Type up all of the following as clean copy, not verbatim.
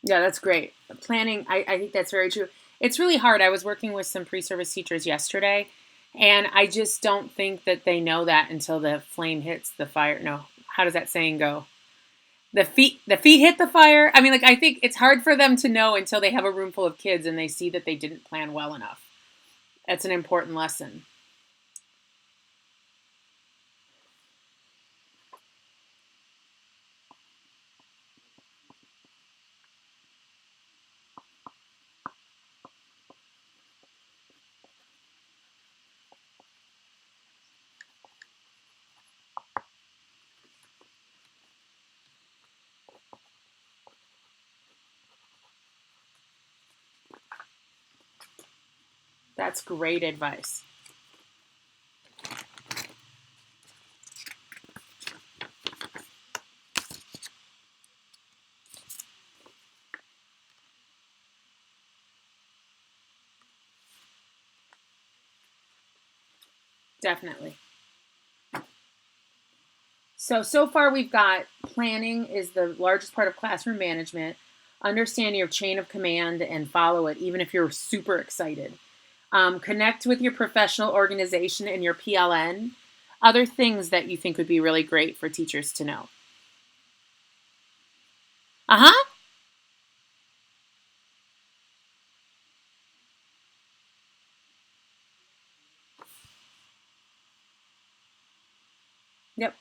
Yeah, that's great. Planning, I think that's very true. It's really hard. I was working with some pre-service teachers yesterday, and I just don't think that they know that until the flame hits the fire. No, how does that saying go? The feet hit the fire. I mean, like, I think it's hard for them to know until they have a room full of kids and they see that they didn't plan well enough. That's an important lesson. That's great advice. Definitely. So far we've got planning is the largest part of classroom management. Understand your chain of command and follow it, even if you're super excited. Connect with your professional organization and your PLN. Other things that you think would be really great for teachers to know. Uh huh. Yep.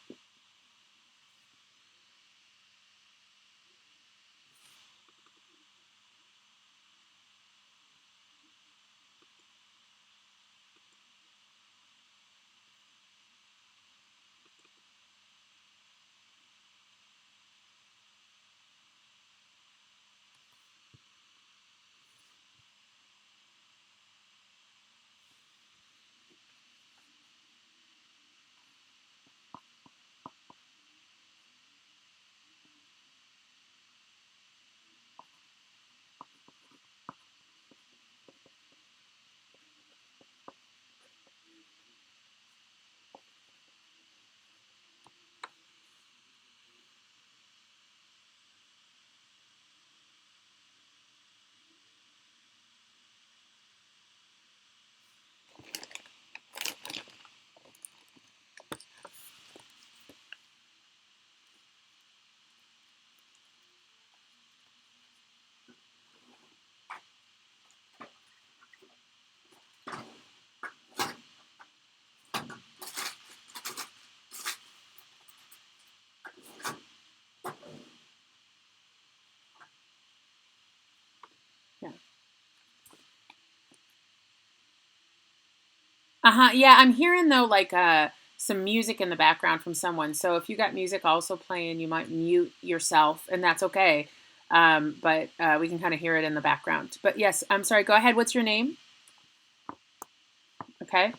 Yeah. Uh huh. Yeah, I'm hearing though like some music in the background from someone. So if you got music also playing, you might mute yourself, and that's okay. But we can kind of hear it in the background. But yes, I'm sorry. Go ahead. What's your name? Okay.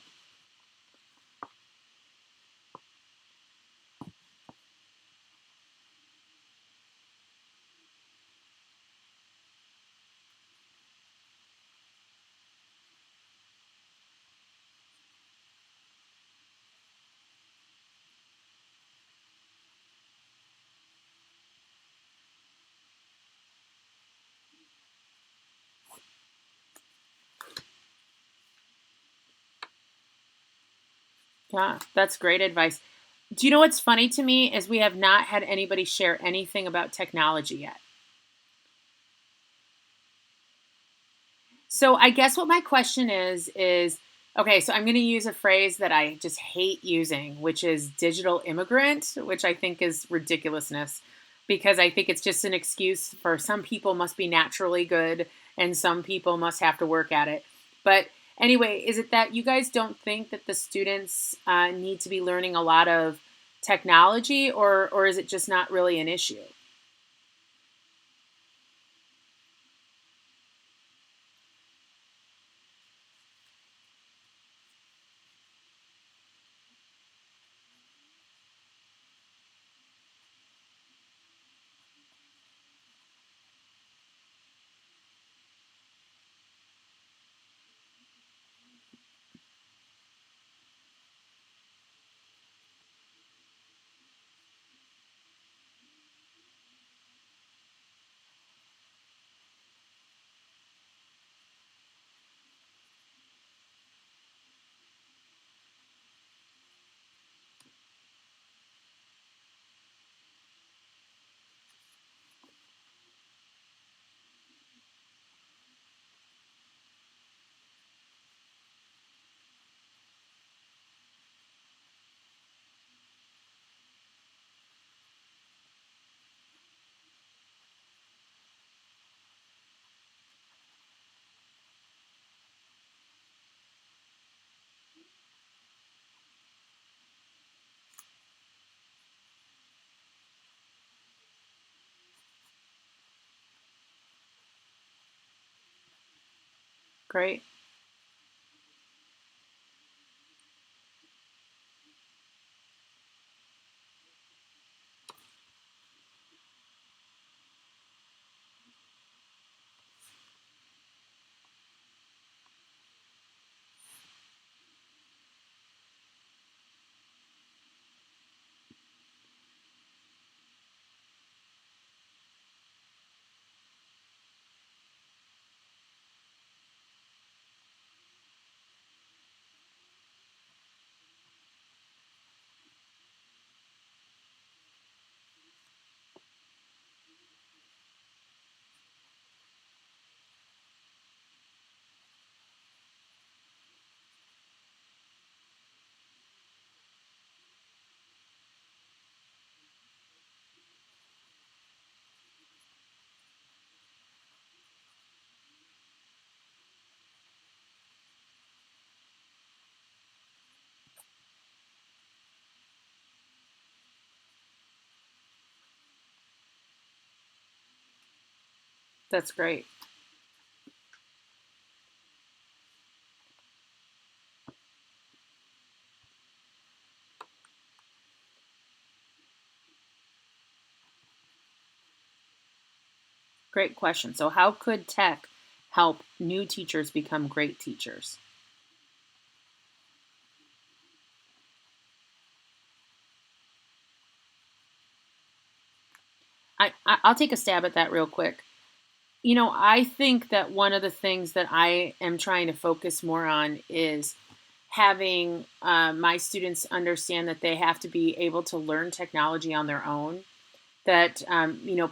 Yeah, that's great advice. Do you know what's funny to me is we have not had anybody share anything about technology yet. So I guess what my question is okay, so I'm going to use a phrase that I just hate using, which is digital immigrant, which I think is ridiculousness because I think it's just an excuse for some people must be naturally good and some people must have to work at it. But anyway, is it that you guys don't think that the students need to be learning a lot of technology, or is it just not really an issue? Great. That's great. Great question. So, how could tech help new teachers become great teachers? I'll take a stab at that real quick. I think that one of the things that I am trying to focus more on is having my students understand that they have to be able to learn technology on their own. That,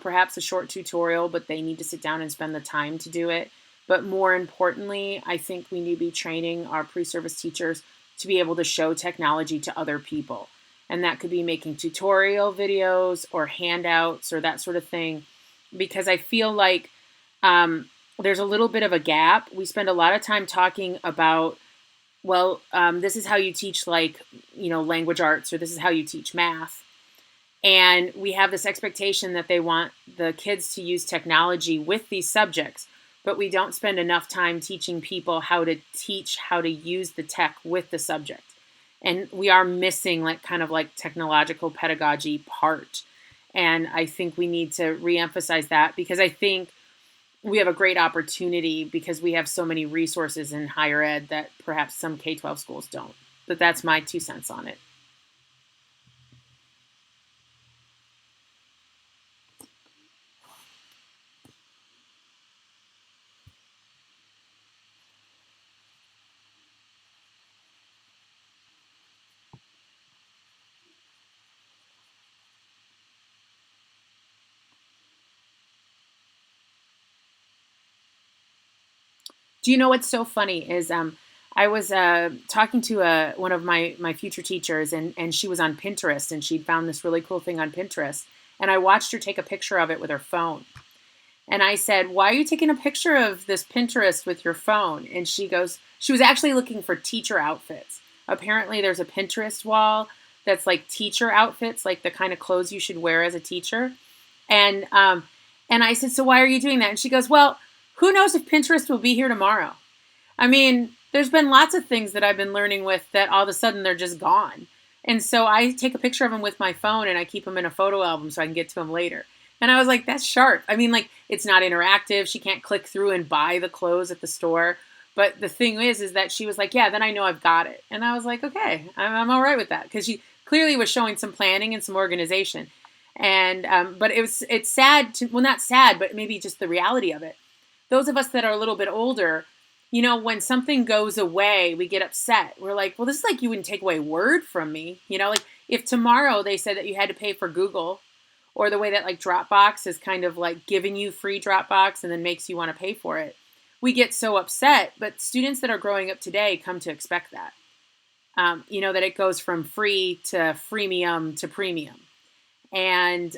perhaps a short tutorial, but they need to sit down and spend the time to do it. But more importantly, I think we need to be training our pre-service teachers to be able to show technology to other people. And that could be making tutorial videos or handouts or that sort of thing. Because I feel like there's a little bit of a gap. We spend a lot of time talking about, well, this is how you teach, like, language arts, or this is how you teach math. And we have this expectation that they want the kids to use technology with these subjects, but we don't spend enough time teaching people how to teach how to use the tech with the subject. And we are missing, like, kind of like technological pedagogy part. And I think we need to reemphasize that, because I think we have a great opportunity because we have so many resources in higher ed that perhaps some K-12 schools don't. But that's my 2 cents on it. Do you know what's so funny is I was talking to one of my future teachers, and she was on Pinterest, and she'd found this really cool thing on Pinterest, and I watched her take a picture of it with her phone. And I said, "Why are you taking a picture of this Pinterest with your phone?" And she was actually looking for teacher outfits. Apparently, there's a Pinterest wall that's like teacher outfits, like the kind of clothes you should wear as a teacher. And and I said, "So why are you doing that?" And she goes, "Well, who knows if Pinterest will be here tomorrow?" I mean, there's been lots of things that I've been learning with that all of a sudden they're just gone. And so I take a picture of them with my phone and I keep them in a photo album so I can get to them later. And I was like, that's sharp. I mean, like, it's not interactive. She can't click through and buy the clothes at the store. But the thing is that she was like, yeah, then I know I've got it. And I was like, okay, I'm all right with that. Because she clearly was showing some planning and some organization. And, but it's sad to, well, not sad, but maybe just the reality of it. Those of us that are a little bit older, when something goes away, we get upset. We're like, well, this is like you wouldn't take away Word from me. Like if tomorrow they said that you had to pay for Google, or the way that like Dropbox is kind of like giving you free Dropbox and then makes you want to pay for it. We get so upset, but students that are growing up today come to expect that. That it goes from free to freemium to premium. And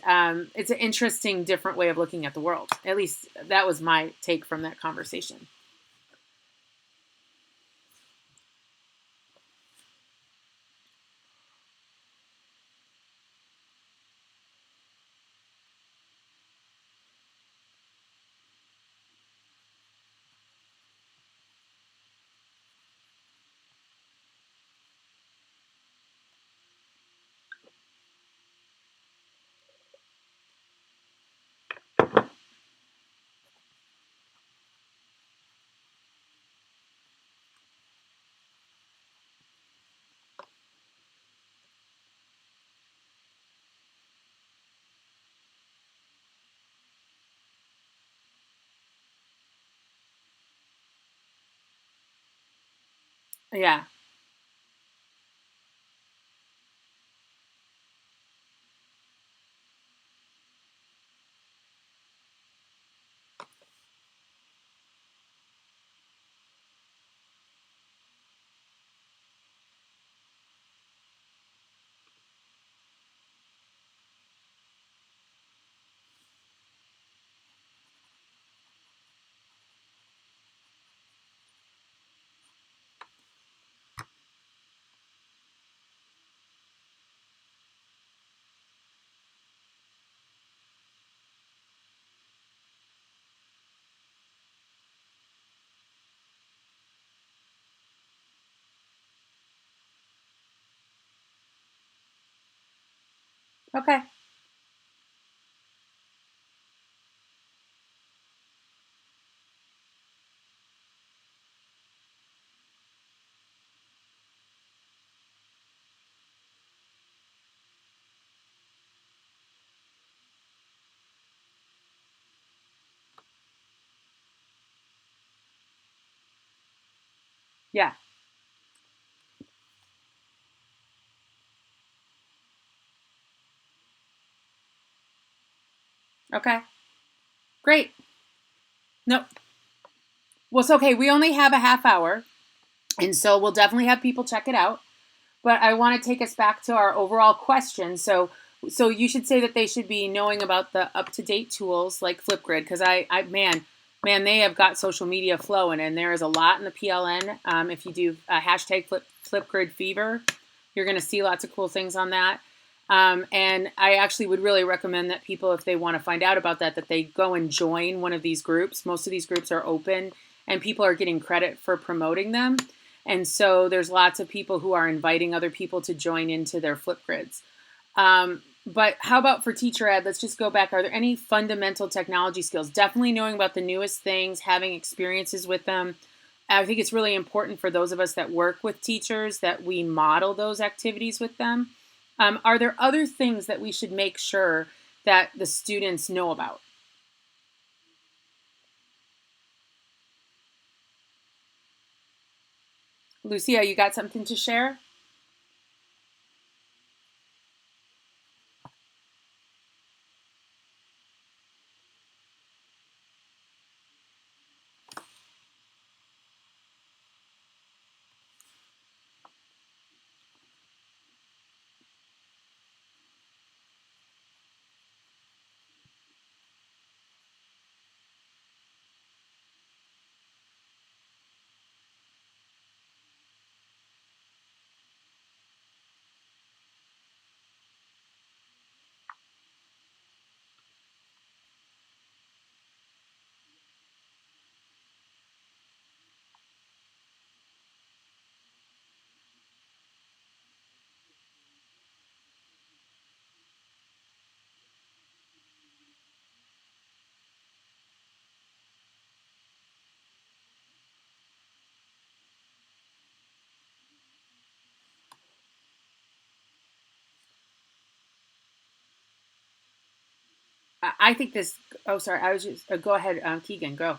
it's an interesting, different way of looking at the world. At least that was my take from that conversation. Yeah. Okay. Yeah. Okay. Great. No. Well, it's okay. We only have a half hour, and so we'll definitely have people check it out. But I want to take us back to our overall question. So you should say that they should be knowing about the up to date tools like Flipgrid because man, they have got social media flowing, and there is a lot in the PLN. If you do hashtag Flipgrid Fever, you're going to see lots of cool things on that. And I actually would really recommend that people, if they want to find out about that, that they go and join one of these groups. Most of these groups are open, and people are getting credit for promoting them. And so there's lots of people who are inviting other people to join into their Flipgrids. But how about for teacher ed? Let's just go back. Are there any fundamental technology skills? Definitely knowing about the newest things, having experiences with them. I think it's really important for those of us that work with teachers that we model those activities with them. Are there other things that we should make sure that the students know about? Lucia, you got something to share? I think this. Oh, sorry. I was just. Go ahead, Keegan. Go.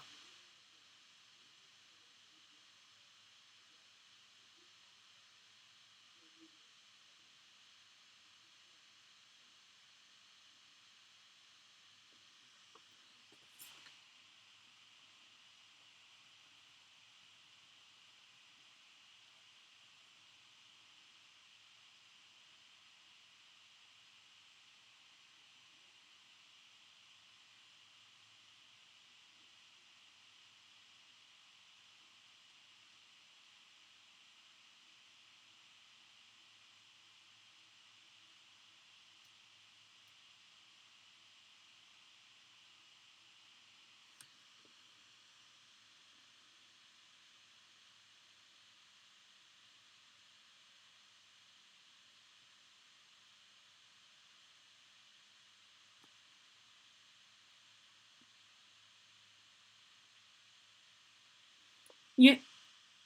You.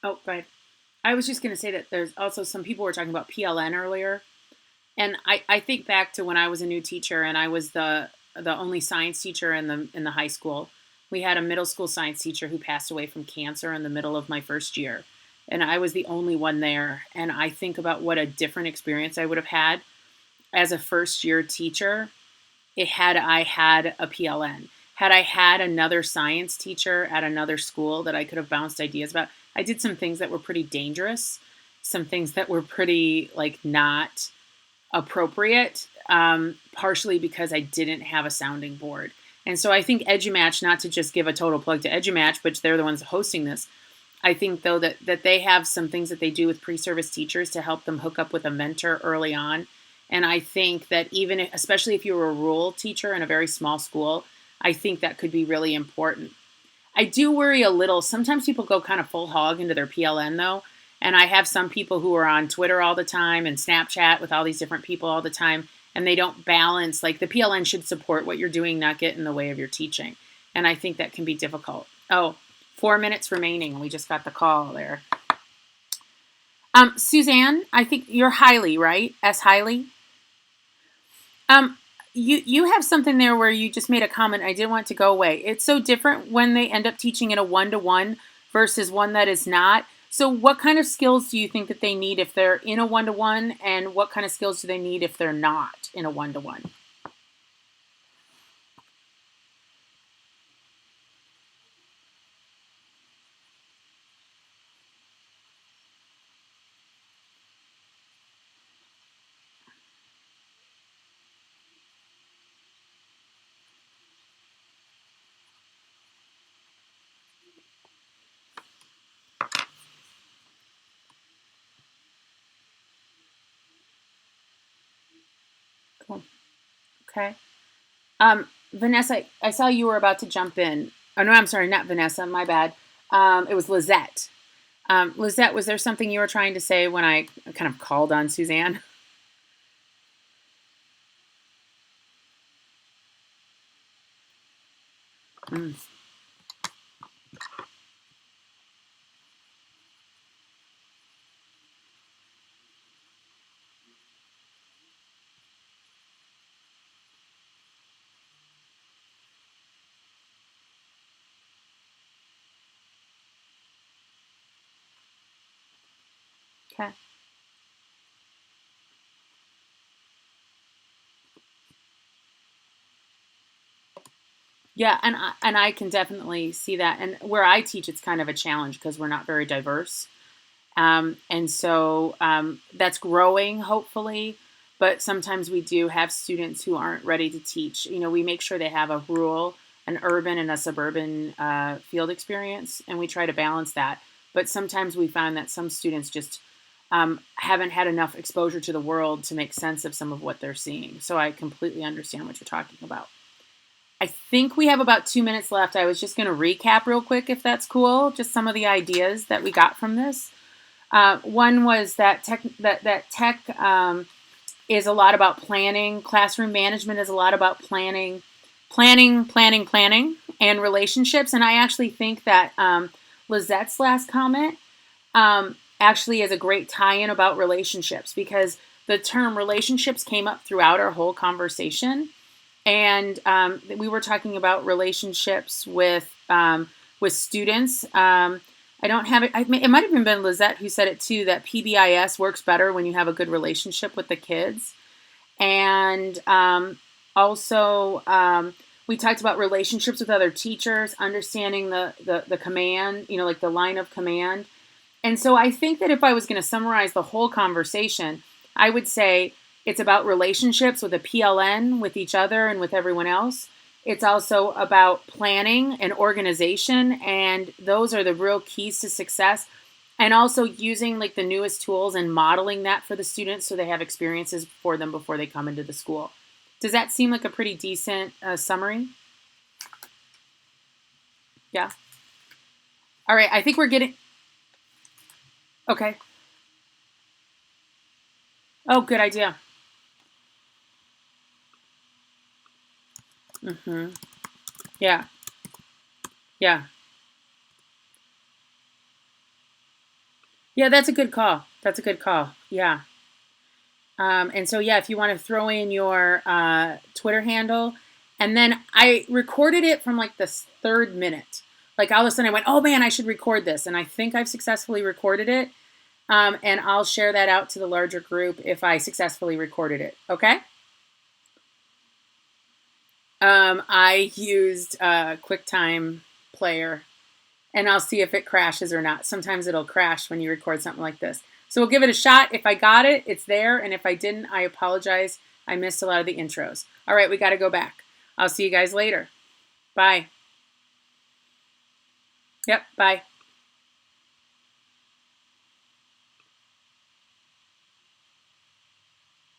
Oh, right. I was just going to say that there's also some people were talking about PLN earlier, and I think back to when I was a new teacher and I was the only science teacher in the high school. We had a middle school science teacher who passed away from cancer in the middle of my first year, and I was the only one there. And I think about what a different experience I would have had as a first year teacher had I had a PLN. Had I had another science teacher at another school that I could have bounced ideas about. I did some things that were pretty dangerous, some things that were pretty like not appropriate, partially because I didn't have a sounding board. And so I think edumatch, not to just give a total plug to edumatch, but they're the ones hosting this. I think though that they have some things that they do with pre-service teachers to help them hook up with a mentor early on. And I think that even especially if you were a rural teacher in a very small school, I think that could be really important. I do worry a little. Sometimes people go kind of full hog into their PLN though. And I have some people who are on Twitter all the time and Snapchat with all these different people all the time. And they don't balance, like the PLN should support what you're doing, not get in the way of your teaching. And I think that can be difficult. Oh, 4 minutes remaining. We just got the call there. Suzanne, I think you're Hiley, right? S. Hiley. You have something there where you just made a comment. I didn't want it to go away. It's so different when they end up teaching in a one-to-one versus one that is not. So what kind of skills do you think that they need if they're in a one-to-one, and what kind of skills do they need if they're not in a one-to-one? Cool. Okay. Vanessa, I saw you were about to jump in. Oh no, I'm sorry, not Vanessa. My bad. It was Lizette. Lizette, was there something you were trying to say when I kind of called on Suzanne? Mm, okay. Yeah, and I can definitely see that. And where I teach, it's kind of a challenge because we're not very diverse. And so that's growing, hopefully. But sometimes we do have students who aren't ready to teach. We make sure they have a rural, an urban, and a suburban field experience, and we try to balance that. But sometimes we find that some students just haven't had enough exposure to the world to make sense of some of what they're seeing. So I completely understand what you're talking about. I think we have about 2 minutes left. I was just going to recap real quick, if that's cool, just some of the ideas that we got from this. One was that tech is a lot about planning. Classroom management is a lot about planning, and relationships. And I actually think that Lizette's last comment actually is a great tie-in about relationships, because the term relationships came up throughout our whole conversation. And we were talking about relationships with students. I don't have it. It might have even been Lizette who said it too, that PBIS works better when you have a good relationship with the kids. And also, we talked about relationships with other teachers, understanding the command, like the line of command. And so I think that if I was going to summarize the whole conversation, I would say it's about relationships with a PLN, with each other and with everyone else. It's also about planning and organization, and those are the real keys to success. And also using like the newest tools and modeling that for the students so they have experiences for them before they come into the school. Does that seem like a pretty decent summary? Yeah. All right. I think we're getting. Okay. Oh, good idea. Mm-hmm. Yeah. Yeah. Yeah, that's a good call. That's a good call. Yeah. And so, yeah, if you want to throw in your Twitter handle, and then I recorded it from like the third minute. Like all of a sudden I went, oh man, I should record this. And I think I've successfully recorded it. And I'll share that out to the larger group if I successfully recorded it. Okay? I used QuickTime Player, and I'll see if it crashes or not. Sometimes it'll crash when you record something like this. So we'll give it a shot. If I got it, it's there. And if I didn't, I apologize. I missed a lot of the intros. All right, we got to go back. I'll see you guys later. Bye. Yep, bye.